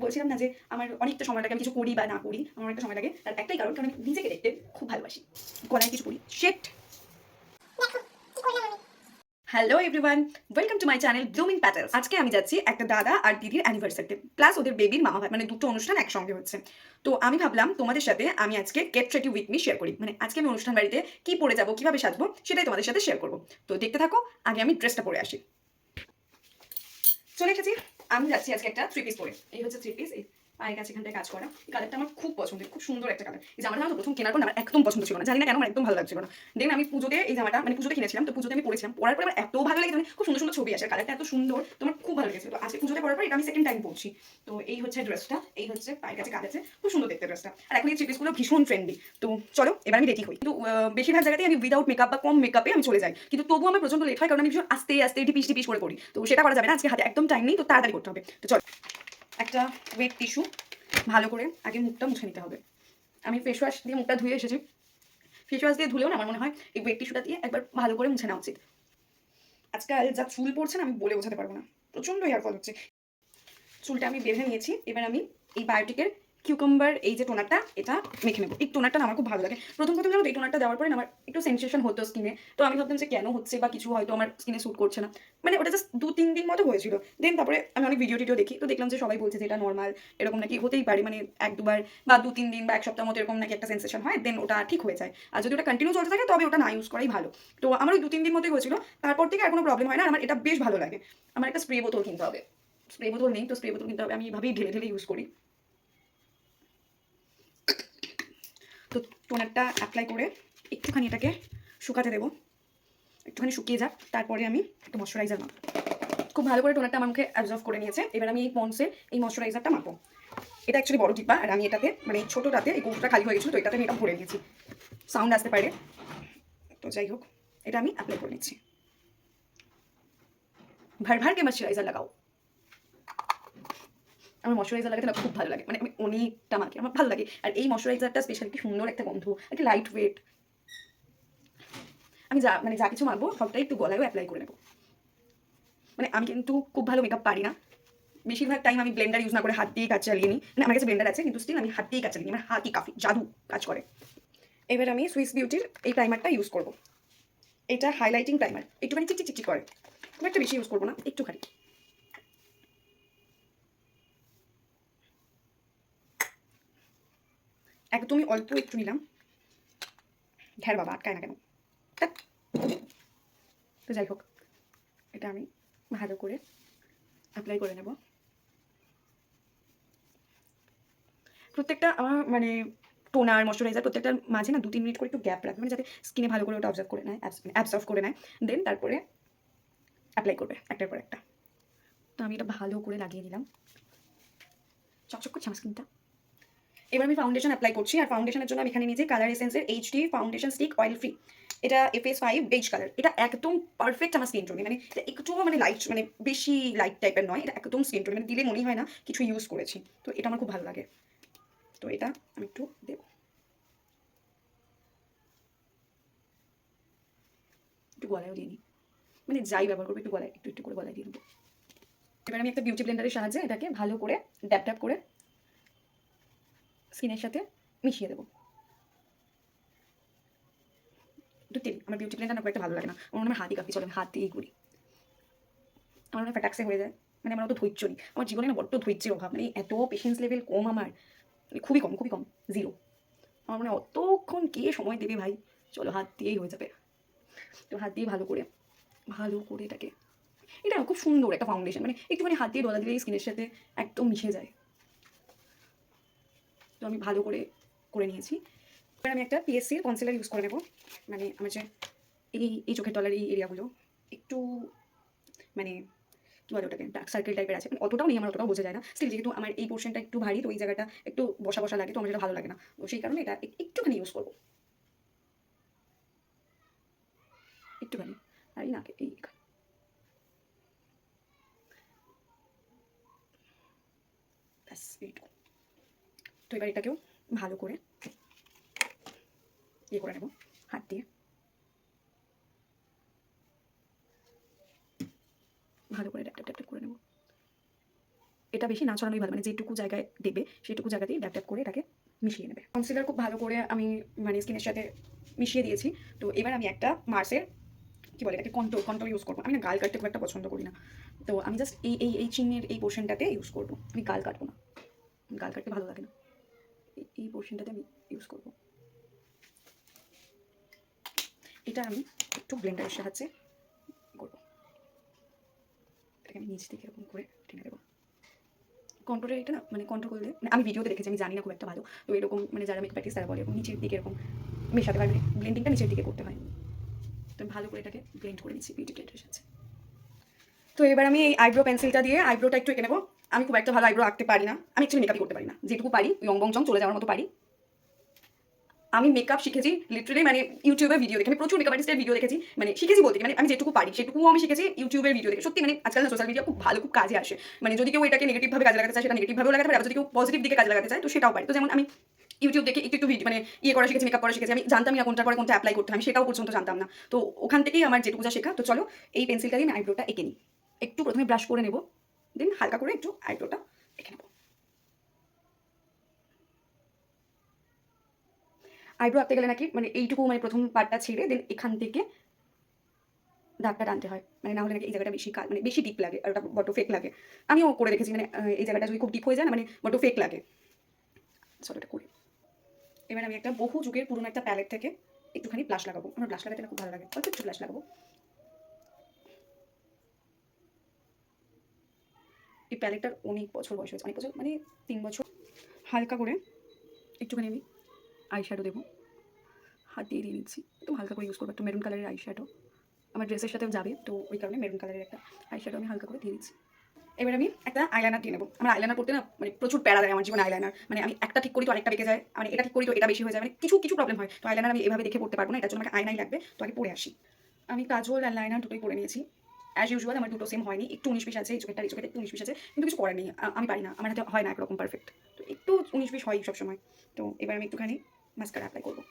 বলছিলাম না যে আমার অনেকটা সময় লাগে, আমি কিছু করি বা না করি আমার অনেকটা সময় লাগে, তার একটাই কারণ আমি নিজেকে দেখতে খুব ভালোবাসি। গলায় কিছু করি শেট। Hello everyone, welcome to my channel blooming petals. আজকে আমি যাচ্ছি একটা দাদা আর দিদির অ্যানিভার্সারিতে, প্লাস ওদের বেবির মামা ভাই, মানে দুটো অনুষ্ঠান একসঙ্গে হচ্ছে। তো আমি ভাবলাম তোমাদের সাথে আমি আজকে get ready with me share করি, মানে আজকে আমি অনুষ্ঠান বাড়িতে কি পরে যাবো, কিভাবে সাজবো, সেটাই তোমাদের সাথে শেয়ার করবো। তো দেখতে থাকো, আগে আমি ড্রেসটা পরে আসি। চলে এসেছি। আমি যাচ্ছি আজকে একটা থ্রি পিস পরে। এই হচ্ছে থ্রি পিস, এই পায়ের কাছে এখানটায় কাজ করা। এই কালারটা আমার খুব পছন্দের, খুব সুন্দর একটা কালার। এই জামাটা আমার প্রথম কেনার পর আমার একদম পছন্দ ছিল না, জানি না কেন আমার একদম ভালো লাগছিল না। দেন আমি পুজোতে এই জামাটা, মানে পুজোতে কিনেছিলাম, তো পুজোতে আমি পরেছিলাম, পরার পর আমার এত ভালো লেগেছে, মানে খুব সুন্দর সুন্দর ছবি আসে, কালারটা এত সুন্দর, তোমার খুব ভালো লেগেছে। তো আজকে পুজোতে পরার পর এটা আমি সেকেন্ড টাইম পরছি। তো এই হচ্ছে ড্রেসটা, এই হচ্ছে পায়ের কাছে কাজ আছে, খুব সুন্দর দেখতে ড্রেসটা। আর এখন এই থ্রি পিসগুলো ভীষণ ট্রেন্ডি। তো চলো এবার আমি রেডি হই। কিন্তু বেশিরভাগ জায়গাতেই আমি উইদাউট মেকআপ বা কম মেকআপে আমি চলে যাই, কিন্তু তবুও আমার প্রচন্ড লেট হয়, কারণ আমি ভীষণ আস্তে আস্তে টিপিস টিপিস করে করি। তো সেটা করা যাবে না, আজকে হাতে একদম টাইম নেই, তো তাড়াতাড়ি করতে হবে। তো চলো, একটা ওয়েট টিস্যু, ভালো করে আগে মুখটা মুছে নিতে হবে। আমি ফেস ওয়াশ দিয়ে মুখটা ধুয়ে এসেছি। ফেস ওয়াশ দিয়ে ধুলেও না, আমার মনে হয় এই ওয়েট টিস্যুটা দিয়ে একবার ভালো করে মুছে নেওয়া উচিত। আজকাল যা চুল পড়ছে না, আমি বলে বোঝাতে পারবো না, প্রচন্ড হেয়ার ফল হচ্ছে। চুলটা আমি বেঁধে নিয়েছি, এবার আমি এই বায়োটিকের কিউকাম্বার এই যে টোনারটা, এটা মেখে নেবো। এই টোনারটা না আমার খুব ভালো লাগে। প্রথম প্রথম যখন এই টোনারটা দেওয়ার পরে না আমার একটু সেন্সেশন হতো স্কিনে, তো আমি ভাবতাম যে কেন হচ্ছে, বা কিছু হয়তো আমার স্কিনে স্যুট করছে না, মানে ওটা জাস্ট 2-3 দিন মতো হয়েছিল। দেন তারপরে আমি অনেক ভিডিও টিডিও দেখি, তো দেখলাম যে সবাই বলছে যে এটা নর্মাল, এরকম নাকি হতেই পারে, মানে 1-2 বার বা 2-3 দিন বা এক সপ্তাহ মতো এরকম নাকি একটা সেন্সেশন হয়, দেন ওটা ঠিক হয়ে যায়। আর যদি ওটা কন্টিনিউ চলতে থাকে তবে ওটা না ইউজ করাই ভালো। তো আমার ওই 2-3 দিন মতোই হয়েছিল, তারপর থেকে আর কোনো প্রবলেম হয় না, আর আমার এটা বেশ ভালো লাগে। আমার একটা স্প্রে বোতল কিনতে হবে, স্প্রে বোতল নেই, তো স্প্রে বোতল কিনতে হবে। আমি এভাবেই ঢেলে ঢেলে ইউজ করি। তো টোনারটা অ্যাপ্লাই করে একটুখানি এটাকে শুকাতে দেবো, একটুখানি শুকিয়ে যাক, তারপরে আমি একটু ময়শ্চারাইজার মাখবো। খুব ভালো করে টোনারটা আমার মুখে অ্যাবজর্ভ করে নিয়েছে। এবার আমি এই পন্ডসের এই ময়শ্চারাইজারটা মাখবো। এটা অ্যাকচুয়ালি বড় টিপা, আর আমি এটাতে, মানে এই ছোটোটাতে, এই কৌটোটা খালি হয়ে গেছিলো, তো এটাতে আমি এটা ভরে নিয়েছি। সাউন্ড আসতে পারে, তো যাই হোক, এটা আমি অ্যাপ্লাই করে নিচ্ছি। ভার ভার কে ময়শ্চারাইজার লাগাও। আমার ময়শ্চারাইজার লাগাতে না খুব ভালো লাগে, মানে আমি অনেকটা মাখি, আমার ভালো লাগে। আর এই ময়শ্চারাইজারটা স্পেশালি কি সুন্দর একটা গন্ধ, একটা লাইট ওয়েট। আমি যা কিছু মাখবো সবটাই একটু গলায়ও অ্যাপ্লাই করে নেবো। মানে আমি কিন্তু খুব ভালো মেকআপ পারি না, বেশিরভাগ টাইম আমি ব্লেন্ডার ইউজ না করে হাত দিয়ে কাজ চালিয়ে নিই। মানে আমার কাছে ব্লেন্ডার আছে, কিন্তু স্টিল আমি হাত দিয়েই কাজ চালিয়ে নিই, আমার হাতই কাফি জাদু কাজ করে। এবার আমি সুইস বিউটির এই প্রাইমারটা ইউজ করবো। এটা হাইলাইটিং প্রাইমার, একটুখানি চিকচিক চিকচিক করে, খুব একটা বেশি ইউজ করবো না, একটুখানি। একদমই অল্প একটু নিলাম, ঘ্যার বাবা আটকায় না কেন। ধ্যাৎ। তো যাই হোক, এটা আমি ভালো করে অ্যাপ্লাই করে নেব। প্রত্যেকটা আমার মানে টোনার ময়শ্চারাইজার প্রত্যেকটার মাঝে না 2-3 মিনিট করে একটু গ্যাপ রাখবে, মানে যাতে স্কিনে ভালো করে ওটা অবজার্ভ করে নেয়, অ্যাবজর্ভ করে নেয়। দেন তারপরে অ্যাপ্লাই করবে একটার পর একটা। তো আমি এটা ভালো করে লাগিয়ে দিলাম, চকচক করছে আমার স্কিনটা। এবার আমি ফাউন্ডেশন অ্যাপ্লাই করছি, আর ফাউন্ডেশনের জন্য আমি এখানে নিয়েছি কালার এসেন্সের HD foundation stick oil free. এটা FS5 বেজ কালার, এটা একদম পারফেক্ট আমার স্কিন টোনে, মানে এটা একটুও মানে লাইট, মানে বেশি লাইট টাইপের নয়, এটা একদম স্কিন টোনে, মানে দিলে মনেই হয় না কিছু ইউজ করেছি। তো এটা আমার খুব ভালো লাগে, তো এটা আমি একটু দেব, একটু গলায়ও দিয়ে নিই, মানে যাই ব্যবহার করবো একটু গলায়, একটু একটু করে গলায় দিয়ে দেবো। এবার আমি একটা বিউটি ব্লেন্ডারের সাহায্যে এটাকে ভালো করে ড্যাপ ড্যাপ করে স্কিনের সাথে মিশিয়ে দেবো। একটু তেল, আমার বিউটি ব্লেন্ডার না খুব একটা ভালো লাগে না, আমার মনে হয় হাতই কাঁপি, চলে আমি হাত দিয়েই করি, আমার মনে হয় ফ্যাটাক্সে হয়ে যায়। মানে আমার অত ধৈর্য নেই, আমার জীবনে না বড্ড ধৈর্যের অভাব, মানে এত পেশেন্স লেভেল কম আমার, মানে খুবই কম, খুবই কম, জিরো। আমার মানে অতক্ষণ কে সময় দেবে ভাই, চলো হাত দিয়েই হয়ে যাবে। তো হাত দিয়ে ভালো করে, ভালো করে এটাকে, এটা না খুব সুন্দর একটা ফাউন্ডেশন, মানে একটুখানি হাত দিয়ে ডলা দিলেই স্কিনের সাথে একদম মিশে যায়। তো আমি ভালো করে করে নিয়েছি। এবার আমি একটা PSCর কনসিলার ইউজ করে নেবো, মানে আমার যে এই এই চোখের তলার এই এরিয়াগুলো একটু, মানে কি বলে ওটাকে, ডার্ক সার্কেল টাইপের আছে, মানে অতটাও নেই আমার, অতটাও বোঝা যায় না, স্টিল যেহেতু আমার এই পোর্শনটা একটু ভারী, তো ওই জায়গাটা একটু বসা বসা লাগে, তো আমার যেটা ভালো লাগে না, তো সেই কারণে এটা একটুখানি ইউজ করবো, একটুখানি। আর এই নাকে এই ব্যাস এইটুকু। তো এবার এটাকেও ভালো করে ইয়ে করে নেবো হাত দিয়ে, ভালো করে ট্যাপ ট্যাপ ট্যাপ করে নেবো। এটা বেশি না ছড়ানোই ভালো, মানে যেটুকু জায়গায় দেবে সেটুকু জায়গাতেই ড্যাপ ড্যাপ করে এটাকে মিশিয়ে নেবে। কনসিলার খুব ভালো করে আমি মানে স্কিনের সাথে মিশিয়ে দিয়েছি। তো এবার আমি একটা মার্সের কি বলে এটাকে কন্ট্রোল ইউজ করবো। আমি না গাল কাটতে খুব একটা পছন্দ করি না, তো আমি জাস্ট এই চিহ্নের এই পোর্শনটাতে ইউজ করবো। আমি গাল কাটবো না, গাল কাটতে ভালো লাগে না, এই পোর্শনটাতে আমি ইউজ করবো। এটা আমি একটু ব্লেন্ডারের সাহায্যে করবো। এটাকে আমি নিচ থেকে এরকম করে টেনে দেবো। কন্ট্রোলের এটা না মানে কন্ট্রোল করলে মানে আমি ভিডিওতে দেখেছি, আমি জানি না খুব একটা ভালো, তো এরকম মানে যারা মেকআপ আর্টিস্ট তারা বলে এরকম নিচের দিকে এরকম মেশাতে পারে, মানে ব্লেন্ডিংটা নিচের দিকে করতে হয়। তো আমি ভালো করে এটাকে ব্লেন্ড করে নিচ্ছি বিউটি ব্লেন্ডারের সাথে। তো এবার আমি এই আইব্রো পেন্সিলটা দিয়ে আইব্রোটা একটু এঁকে নেবো। আমি খুব একটা ভালো আইব্রো আঁকতে পারি না, আমি অ্যাকচুয়ালি মেকআপই করতে পারি না, যেটুকু পারি লং বং চং চলে যাওয়ার মতো পারি। আমি মেকআপ শিখেছি লিটারেলি মানে ইউটিউবের ভিডিও দেখে। আমি প্রচুর মেকআপ আর্টিস্টের ভিডিও দেখেছি, মানে শিখেছি বলতে মানে আমি যেটুকু পারি সেটুকুও আমি শিখেছি ইউটিউবের ভিডিও দেখে। সত্যি মানে আজকাল না সোশ্যাল মিডিয়া খুব ভালো, খুব কাজে আসে। মানে যদি কেউ এটাকে নেগেটিভভাবে কাজে লাগাতে চায় সেটা নেগেটিভভাবেও লাগাতে পারে, আবার যদি কেউ পজিটিভ দিকে কাজে লাগাতে চায় তো সেটাও পারে। তো যেমন আমি ইউটিউব দেখে একটু একটু ভিডিও মানে করা শিখেছি, মেকআপ করা শিখেছি। আমি জানতামই না কোনটা পরে কোনটা অ্যাপ্লাই করতে হয়, আমি সেটাও পর্যন্ত জানতাম না। তো ওখান থেকেই আমার যেটুকু যা শেখা। তো চলো এই পেন্সিলটা দিয়ে আমি আইব্রোটা এঁকে নিই। একটু প্রথমে ব্রাশ করে নেবো, দেন হালকা করে একটু আইব্রোটা এঁকে নেবো। আইব্রো আঁকতে গেলে নাকি মানে এইটুকু মানে প্রথম পার্টটা ছেড়ে দেন এখান থেকে দাগটা টানতে হয়, মানে না হলে নাকি এই জায়গাটা বেশি মানে বেশি ডিপ লাগে আর ওটা বড্ড ফেক লাগে। আমিও করে দেখেছি, মানে এই জায়গাটা যদি খুব ডিপ হয়ে যায় না মানে বড্ড ফেক লাগে। চলো এটা করি। এবার আমি একটা বহু যুগের পুরোনো একটা প্যালেট থেকে একটুখানি ব্লাশ লাগাবো। আমার ব্লাশ লাগাতে না খুব ভালো লাগে, অল্প একটু ব্লাশ লাগাবো। এই প্যালেটটার অনেক বছর বয়স হয়েছে, অনেক বছর মানে 3 বছর। হালকা করে একটুখানি আমি আই শ্যাডো দেবো, হাত দিয়ে দিয়ে নিচ্ছি। একদম হালকা করে ইউজ করবো, একটা মেরুন কালারের আই শ্যাডো আমার ড্রেসের সাথেও যাবে, তো ওই কারণে মেরুন কালারের একটা আই শ্যাডো আমি হালকা করে দিয়ে দিচ্ছি। এবার আমি একটা আইলাইনার দিয়ে নেবো। আমার আইলাইনার করতে না মানে প্রচুর প্যারা দেয় আমার জীবনে আইলাইনার, মানে আমি একটা ঠিক করি তো আরেকটা বেঁকে যায়, মানে এটা ঠিক করি তো এটা বেশি হয়ে যায়, মানে কিছু কিছু প্রবলেম হয়। তো আইলাইনার আমি এভাবে দেখে পড়তে পারবো না, এটার জন্য আমাকে আয়নাই লাগবে। তো আগে পরে আসি। আমি কাজল আর লাইনার দুটোই পরে নিয়েছি। অ্যাজ ইউজুয়াল আমার দুটো সেম হয়নি, একটু 19-20 আছে, এই চোখেরটা এই চোখেরটা একটু 19-20 আছে, কিন্তু কিছু করার নেই। আমি পারি না, আমার হাতে হয় না একরকম পারফেক্ট, তো একটু 19-20 হয় সবসময়। তো এবার আমি একটুখানি মাস্কারা অ্যাপ্লাই করবো।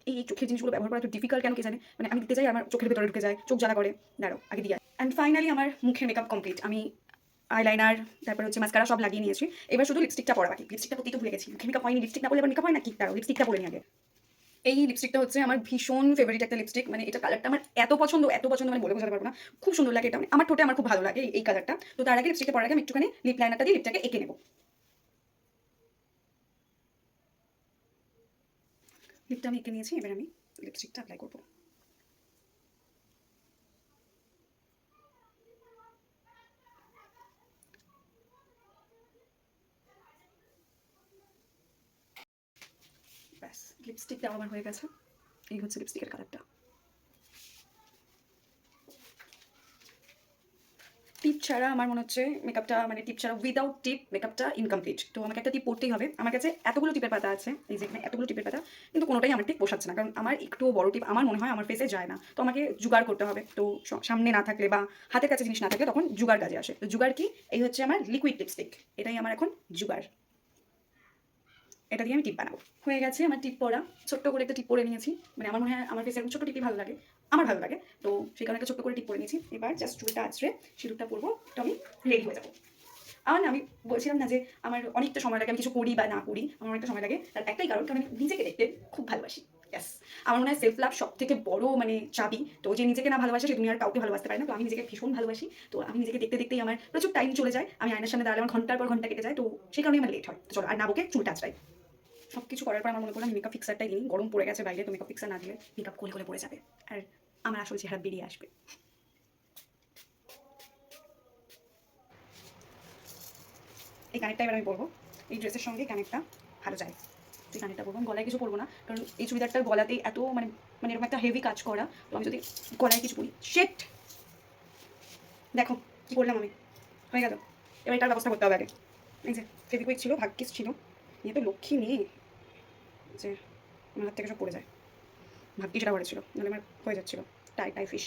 এই চোখের জিনিসগুলো ব্যবহার করা একটু ডিফিকাল্ট কেন কে জানে, মানে আমি দিতে চাই আমার চোখের ভেতরে ঢুকে যায়, চোখ জ্বালা করে। দাঁড়াও আগে দিয়ে। অ্যান্ড ফাইনালি আমার মুখের মেকআপ কমপ্লিট। আমি আইলাইনার তারপর হচ্ছে মাস্কারা সব লাগিয়ে নিয়েছি। এবার শুধু লিপস্টিকটা পরা বাকি। লিপস্টিকটা পরতেই তো ভুলে গেছি, মুখে মেকআপ হয়নি, লিপস্টিক না পরলে আবার মেকআপ হয় না কি? দাঁড়াও লিপস্টিকটা পরে নিই আগে। এই লিপস্টিকটা হচ্ছে আমার ভীষণ ফেভারিট একটা লিপস্টিক, মানে এটা কালারটা আমার এত পছন্দ মানে বলে বোঝাতে পারবো না। খুব সুন্দর লাগে এটা, মানে আমার ঠোঁটে আমার খুব ভালো লাগে এই কালারটা। তো তার আগে লিপস্টিকটা পরার আগে আমি একটুখানি লিপ লাইনারটা দিয়ে লিপটাকে এঁকে নেবো। লিপটা আমি এঁকে নিয়েছি, এবার আমি লিপস্টিকটা অ্যাপ্লাই করবো। ব্যাস লিপস্টিক দেওয়া আমার হয়ে গেছে। এই হচ্ছে লিপস্টিকের কালারটা। টিপ ছাড়া আমার মনে হচ্ছে মেকআপটা মানে টিপ ছাড়া উইদাউট টিপ মেকআপটা ইনকমপ্লিট। তো আমাকে একটা টিপ পড়তেই হবে। আমার কাছে এতগুলো টিপের পাতা আছে, এই যে এখানে এতগুলো টিপের পাতা, কিন্তু কোনোটাই আমার ঠিক পোষাচ্ছে না, কারণ আমার একটুও বড় টিপ আমার মনে হয় আমার ফেসে যায় না। তো আমাকে জোগাড় করতে হবে। তো সামনে না থাকলে বা হাতের কাছে জিনিস না থাকলে তখন জোগাড় কাজে আসে। তো জোগাড় কি? এই হচ্ছে আমার লিকুইড লিপস্টিক, এটাই আমার এখন জোগাড়। এটা দিয়ে আমি টিপ বানাবো। হয়ে গেছে আমার টিপ পরা, ছোট্ট করে একটা টিপ পরে নিয়েছি। মানে আমার মনে হয় আমার ফেসে ছোট্ট টিপই ভালো লাগে, আমার ভালো লাগে। তো সেই কারণে একটা ছোট্ট করে টিপ পরে নিয়েছি। এবার জাস্ট চুলটা আঁচড়ে সিঁদুরটা পরবো, তো আমি রেডি হয়ে যাবো। আমার না আমি বলছিলাম না যে আমার অনেকটা সময় লাগে, আমি কিছু করি বা না করি আমার অনেকটা সময় লাগে, তার একটাই কারণ কারণ আমি নিজেকে দেখতে খুব ভালোবাসি। ইয়াস, আমার মনে হয় সেলফ লাভ সব থেকে বড় মানে চাবি। তো যে নিজেকে না ভালোবাসে সে দুনিয়ার কাউকে ভালোবাসতে পারে না। তো আমি নিজেকে ভীষণ ভালোবাসি। তো আমি নিজেকে দেখতে দেখতেই আমার প্রচুর টাইম চলে যায়, আমি আয়নার সামনে দাঁড়ালে আমার ঘন্টার পর ঘন্টা কেটে যায়। তো সেই কারণে আমার লেট হয়। তো চলো আর না বকে চুলটা আঁচড়াই। সব কিছু করার পর আমার মনে করলাম আমি মেকআপ ফিক্সারটাই দিই, গরম পড়ে গেছে বাইরে, তো মেকআপ ফিক্সার না দিলে মেকআপ কোলে কোলে পড়ে যাবে আর আমার আসল চেহারা বেরিয়ে আসবে। এই কানেরটা এবার আমি পরবো, এই ড্রেসের সঙ্গে কানেরটা ভালো যায়। এই কানেরটা পরবো, আমি গলায় কিছু পরবো না, কারণ এই চুড়িদারটার গলাতেই এত মানে মানে এরকম একটা হেভি কাজ করা। তো আমি যদি গলায় কিছু পরি শেট, দেখো কি করলাম আমি। হয়ে গেল, এবার এটার ব্যবস্থা করতে হবে আগে। এই যে ফেভিকুইক ছিল, ভাগ্যিস ছিল, নিয়ে তো লক্ষ্মী নেই যে আমার হাত থেকে সব পড়ে যায়। ভাগ্যি সেটা করেছিল, নাহলে আমার হয়ে যাচ্ছিল টাই টাই ফিশ।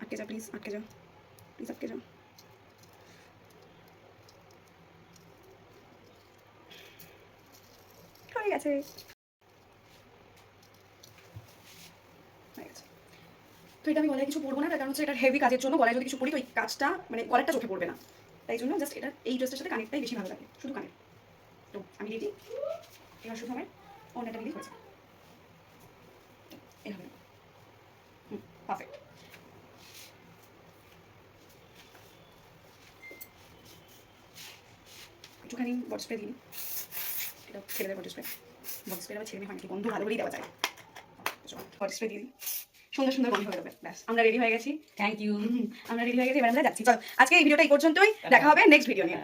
আটকে যাও প্লিজ, আটকে যাও প্লিজ, আটকে যাও। হয়ে গেছে, হয়ে গেছে। তো এটা আমি গলায় কিছু পরবো না, তার কারণ হচ্ছে এটা হেভি কাজের জন্য গলায় যদি কিছু পরি তো এই কাজটা মানে গলাটা চোখে পড়বে না, তাই জন্য জাস্ট এটা এই ড্রেসটার সাথে কানেরটাই বেশি ভালো লাগে, শুধু কানের। তো আমি রেডি, এবার শুধু আমার অন্যটা রিলিজ হয়েছে এভাবে। পারফেক্ট। একটুখানি বডি স্প্রে দিই, এটা ছেড়ে দেয় বডি স্প্রে, বডি স্প্রে আবার ছেড়ে হয় নাকি, গন্ধ ভালো করেই দেওয়া যায়। বডি স্প্রে দিয়ে দিই, সুন্দর সুন্দর গন্ধ হয়ে যাবে। ব্যাস আমরা রেডি হয়ে গেছি। Thank you. আমরা রেডি হয়ে গেছি, এবার আমরা যাচ্ছি। চলো আজকে এই ভিডিওটা এই পর্যন্তই, দেখা হবে নেক্সট ভিডিও নিয়ে।